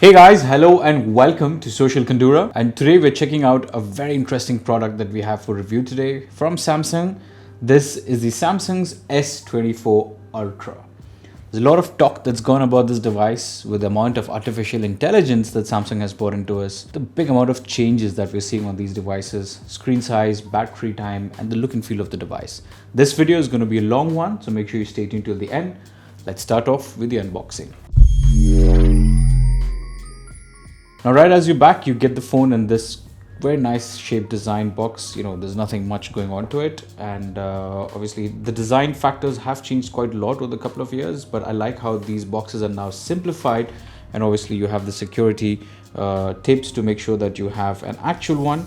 Hey guys, hello and welcome to Social Kandura. And today we're checking out a very interesting product that we have for review today from Samsung. This is the Samsung's S24 Ultra. There's a lot of talk that's gone about this device with the amount of artificial intelligence that Samsung has brought into us, the big amount of changes that we're seeing on these devices, screen size, battery time, and the look and feel of the device. This video is going to be a long one, so make sure you stay tuned till the end. Let's start off with the unboxing. Now, right as you're back, you get the phone in this very nice shaped design box. There's nothing much going on to it. And obviously the design factors have changed quite a lot over the couple of years, but I like how these boxes are now simplified. And obviously you have the security tapes to make sure that you have an actual one.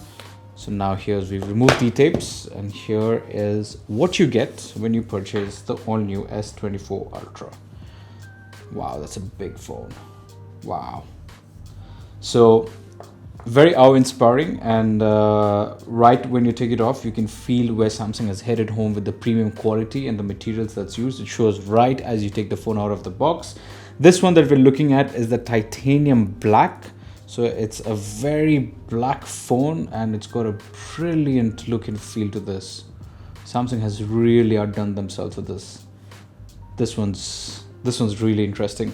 So now we've removed the tapes, and here is what you get when you purchase the all new S24 Ultra. Wow, that's a big phone. Wow. So very awe-inspiring, and right when you take it off, you can feel where Samsung has headed home with the premium quality and the materials that's used. It shows right as you take the phone out of the box. This one that we're looking at is the titanium black. So it's a very black phone, and it's got a brilliant look and feel to this. Samsung has really outdone themselves with this. This one's really interesting.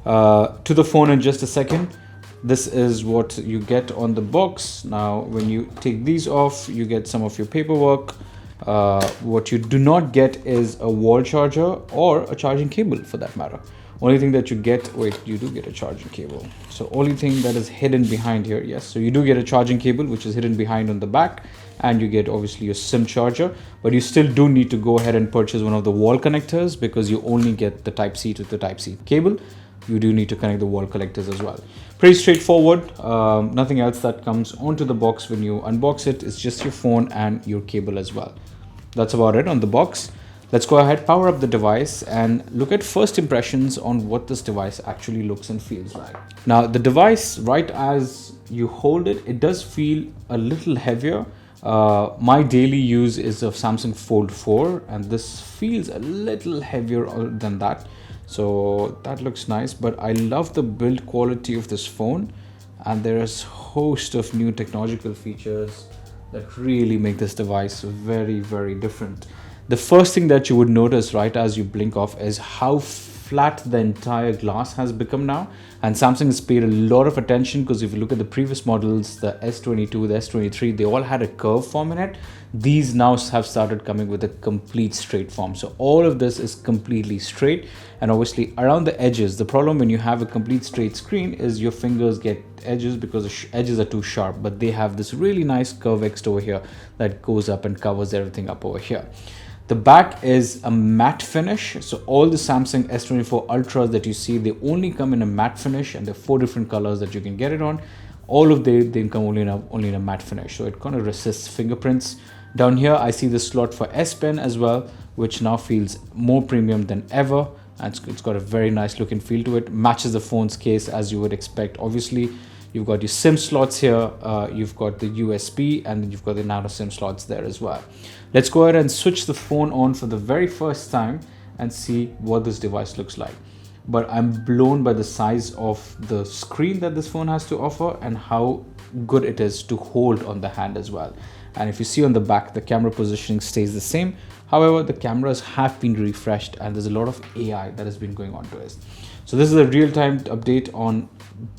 To the phone in just a second. This is what you get on the box. Now, when you take these off, you get some of your paperwork. What you do not get is a wall charger or a charging cable, for that matter. Only thing that you get, you do get a charging cable. So only thing that is hidden behind here, yes. So you do get a charging cable, which is hidden behind on the back, and you get obviously your SIM charger, but you still do need to go ahead and purchase one of the wall connectors, because you only get the Type-C to the Type-C cable. You do need to connect the wall collectors as well. Pretty straightforward. Nothing else that comes onto the box when you unbox it. It's just your phone and your cable as well. That's about it on the box. Let's go ahead, power up the device, and look at first impressions on what this device actually looks and feels like. Now, the device, right as you hold it, it does feel a little heavier. My daily use is of Samsung Fold 4, and this feels a little heavier than that. So that looks nice, but I love the build quality of this phone, and there's a host of new technological features that really make this device very, very different. The first thing that you would notice right as you blink off is how flat the entire glass has become now. And Samsung has paid a lot of attention, because if you look at the previous models, the S22, the S23, they all had a curve form in it. These now have started coming with a complete straight form. So all of this is completely straight, and obviously around the edges, the problem when you have a complete straight screen is your fingers get edges because the edges are too sharp, but they have this really nice curve X over here that goes up and covers everything up over here. The back is a matte finish. So all the Samsung S24 Ultras that you see, they only come in a matte finish, and there are 4 different colors that you can get it on. All of they come only in a matte finish. So it kind of resists fingerprints. Down here, I see the slot for S Pen as well, which now feels more premium than ever. And it's got a very nice look and feel to it. Matches the phone's case as you would expect. Obviously, you've got your SIM slots here, you've got the USB, and then you've got the nano SIM slots there as well. Let's go ahead and switch the phone on for the very first time and see what this device looks like. But I'm blown by the size of the screen that this phone has to offer, and how good it is to hold on the hand as well. And if you see on the back, the camera positioning stays the same. However, the cameras have been refreshed, and there's a lot of AI that has been going on to it. So this is a real-time update on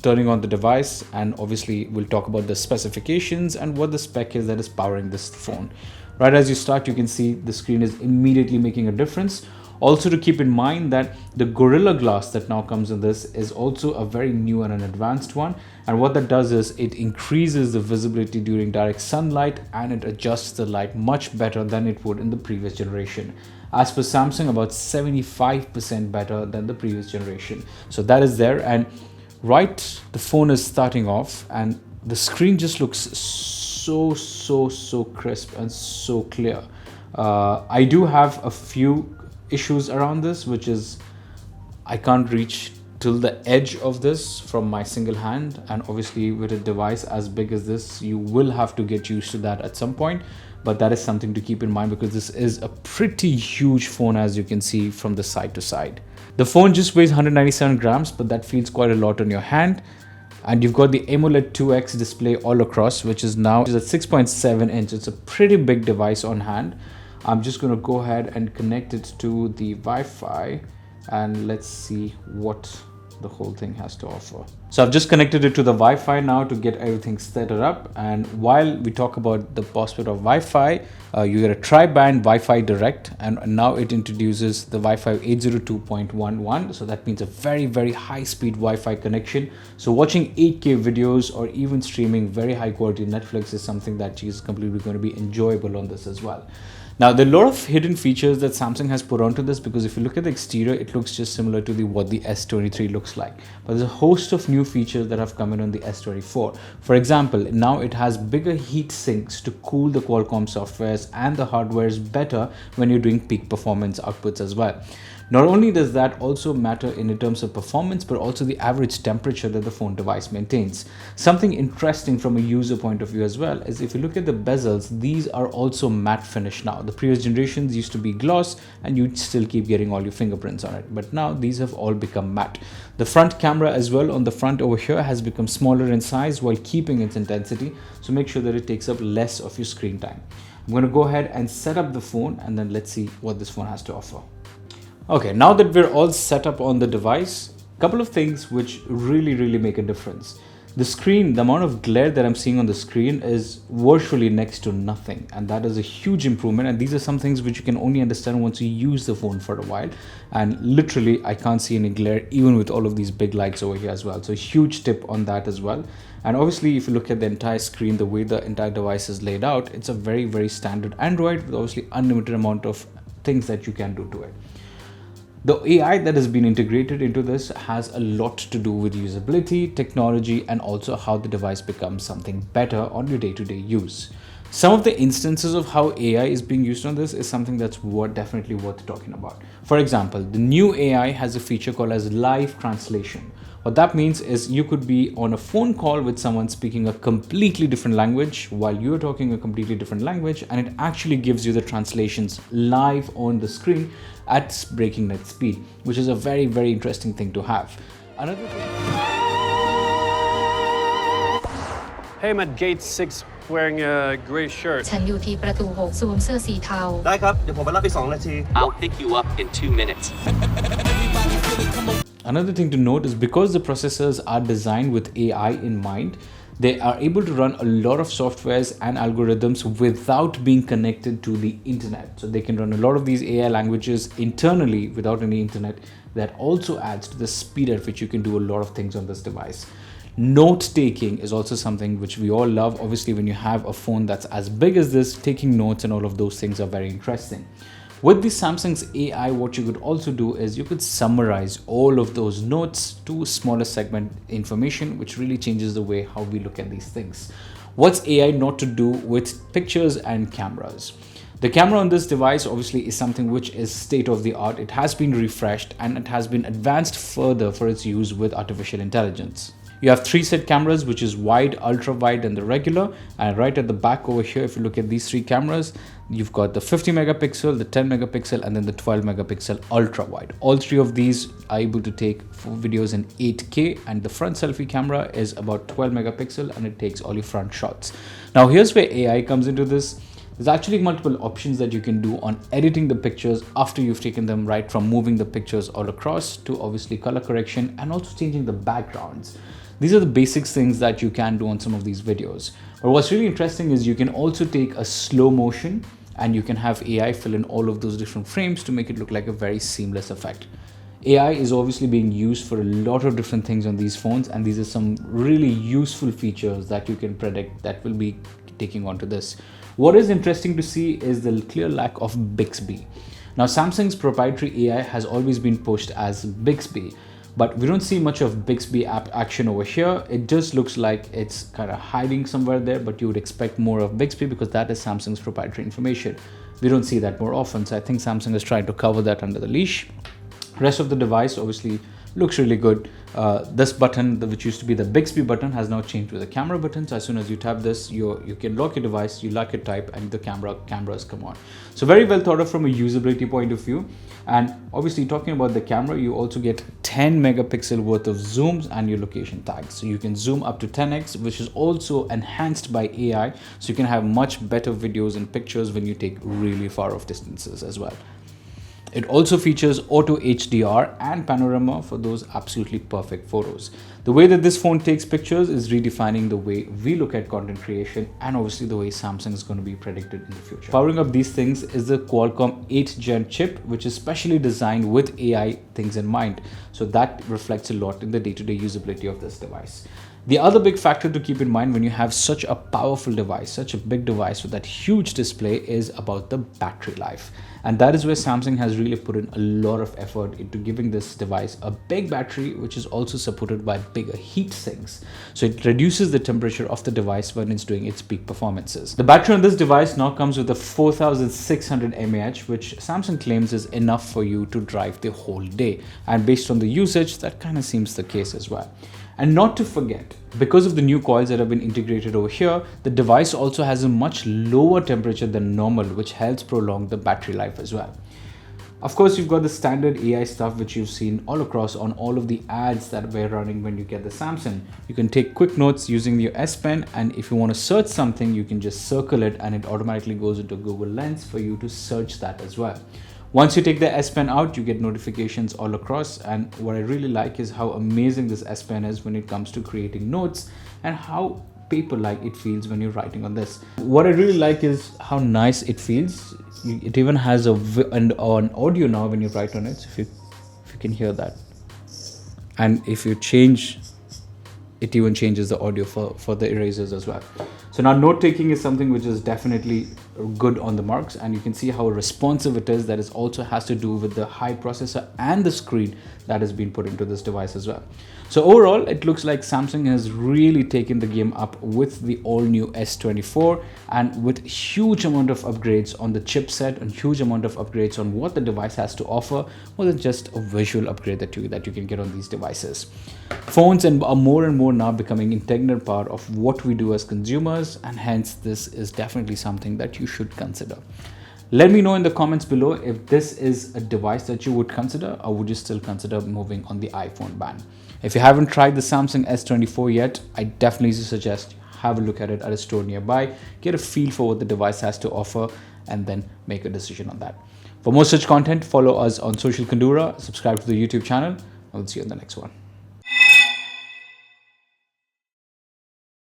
turning on the device, and obviously we'll talk about the specifications and what the spec is that is powering this phone. Right as you start, you can see the screen is immediately making a difference. Also, to keep in mind that the Gorilla Glass that now comes in this is also a very new and an advanced one. And what that does is it increases the visibility during direct sunlight, and it adjusts the light much better than it would in the previous generation. As per Samsung, about 75% better than the previous generation. So that is there. And right, the phone is starting off, and the screen just looks so crisp and so clear. I do have a few issues around this, which is I can't reach till the edge of this from my single hand, and obviously with a device as big as this, you will have to get used to that at some point. But that is something to keep in mind, because this is a pretty huge phone, as you can see from the side to side. The phone just weighs 197 grams, but that feels quite a lot on your hand. And you've got the AMOLED 2X display all across, which is now at 6.7 inch. It's a pretty big device on hand. I'm just going to go ahead and connect it to the Wi-Fi, and let's see what the whole thing has to offer. So I've just connected it to the Wi-Fi now to get everything set up. And while we talk about the prospect of Wi-Fi, you get a tri-band Wi-Fi direct, and now it introduces the Wi-Fi 802.11. So that means a very, very high speed Wi-Fi connection. So watching 8K videos or even streaming very high quality Netflix is something that is completely going to be enjoyable on this as well. Now, there are a lot of hidden features that Samsung has put onto this, because if you look at the exterior, it looks just similar to what the S23 looks like. But there's a host of new features that have come in on the S24. For example, now it has bigger heat sinks to cool the Qualcomm softwares, and the hardware is better when you're doing peak performance outputs as well. Not only does that also matter in terms of performance, but also the average temperature that the phone device maintains. Something interesting from a user point of view as well is if you look at the bezels, these are also matte finish now. The previous generations used to be gloss and you'd still keep getting all your fingerprints on it. But now these have all become matte. The front camera as well on the front over here has become smaller in size while keeping its intensity. So make sure that it takes up less of your screen time. I'm going to go ahead and set up the phone, and then let's see what this phone has to offer. Okay, now that we're all set up on the device, a couple of things which really make a difference. The screen, the amount of glare that I'm seeing on the screen is virtually next to nothing, and that is a huge improvement. And these are some things which you can only understand once you use the phone for a while. And literally, I can't see any glare even with all of these big lights over here as well. So huge tip on that as well. And obviously, if you look at the entire screen, the way the entire device is laid out, it's a very standard Android with obviously unlimited amount of things that you can do to it. The AI that has been integrated into this has a lot to do with usability, technology, and also how the device becomes something better on your day-to-day use. Some of the instances of how AI is being used on this is something that's definitely worth talking about. For example, the new AI has a feature called as live translation. What that means is you could be on a phone call with someone speaking a completely different language while you're talking a completely different language, and it actually gives you the translations live on the screen at breakneck speed, which is a very interesting thing to have. Another thing. Hey, I'm at gate 6 wearing a gray shirt. ฉันอยู่ที่ประตู6 สวมเสื้อสีเทา ได้ครับ เดี๋ยวผมไปรับอีก2 นาที I'll pick you up in 2 minutes. Another thing to note is because the processors are designed with AI in mind, they are able to run a lot of softwares and algorithms without being connected to the internet. So they can run a lot of these AI languages internally without any internet. That also adds to the speed at which you can do a lot of things on this device. Note taking is also something which we all love. Obviously, when you have a phone that's as big as this, taking notes and all of those things are very interesting. With the Samsung's AI, what you could also do is you could summarize all of those notes to smaller segment information, which really changes the way how we look at these things. What's AI not to do with pictures and cameras? The camera on this device obviously is something which is state of the art. It has been refreshed and it has been advanced further for its use with artificial intelligence. You have 3 set cameras, which is wide, ultra wide, and the regular. And right at the back over here, if you look at these 3 cameras, you've got the 50 megapixel, the 10 megapixel, and then the 12 megapixel ultra wide. All 3 of these are able to take videos in 8K, and the front selfie camera is about 12 megapixel and it takes all your front shots. Now here's where AI comes into this. There's actually multiple options that you can do on editing the pictures after you've taken them, right from moving the pictures all across to obviously color correction and also changing the backgrounds. These are the basic things that you can do on some of these videos. But what's really interesting is you can also take a slow motion and you can have AI fill in all of those different frames to make it look like a very seamless effect. AI is obviously being used for a lot of different things on these phones, and these are some really useful features that you can predict that will be taking onto this. What is interesting to see is the clear lack of Bixby. Now, Samsung's proprietary AI has always been pushed as Bixby, but we don't see much of Bixby app action over here. It just looks like it's kind of hiding somewhere there, but you would expect more of Bixby because that is Samsung's proprietary information. We don't see that more often, so I think Samsung is trying to cover that under the leash. Rest of the device obviously looks really good. This button, which used to be the Bixby button, has now changed to the camera button. So as soon as you tap this, you can lock your device, you lock your type, and the cameras come on. So very well thought of from a usability point of view. And obviously talking about the camera, you also get 10 megapixel worth of zooms and your location tags. So you can zoom up to 10x, which is also enhanced by AI. So you can have much better videos and pictures when you take really far off distances as well. It also features auto HDR and panorama for those absolutely perfect photos. The way that this phone takes pictures is redefining the way we look at content creation, and obviously the way Samsung is going to be predicted in the future. Powering up these things is the Qualcomm 8th Gen chip, which is specially designed with AI things in mind. So that reflects a lot in the day-to-day usability of this device. The other big factor to keep in mind when you have such a powerful device, such a big device with that huge display, is about the battery life. And that is where Samsung has really put in a lot of effort into giving this device a big battery, which is also supported by bigger heat sinks. So it reduces the temperature of the device when it's doing its peak performances. The battery on this device now comes with a 4600 mAh, which Samsung claims is enough for you to drive the whole day. And based on the usage, that kind of seems the case as well. And not to forget, because of the new coils that have been integrated over here, the device also has a much lower temperature than normal, which helps prolong the battery life as well. Of course, you've got the standard AI stuff, which you've seen all across on all of the ads that we're running when you get the Samsung. You can take quick notes using your S Pen, and if you want to search something, you can just circle it and it automatically goes into Google Lens for you to search that as well. Once you take the S Pen out, you get notifications all across, and what I really like is how amazing this S Pen is when it comes to creating notes and how paper-like it feels when you're writing on this. What I really like is how nice it feels. It even has an audio now when you write on it, so if you can hear that. And if you change, it even changes the audio for the erasers as well. So now note taking is something which is definitely good on the marks, and you can see how responsive it is. That is also has to do with the high processor and the screen that has been put into this device as well. So overall, it looks like Samsung has really taken the game up with the all new S24, and with huge amount of upgrades on the chipset and huge amount of upgrades on what the device has to offer, more than just a visual upgrade that you can get on these devices. Phones are more and more now becoming an integral part of what we do as consumers, and hence this is definitely something that you should consider. Let me know in the comments below if this is a device that you would consider, or would you still consider moving on the iPhone ban. If you haven't tried the Samsung S24 yet, I definitely suggest have a look at it at a store nearby, get a feel for what the device has to offer, and then make a decision on that. For more such content, follow us on Social Kandura, subscribe to the YouTube channel, and we'll see you in the next one.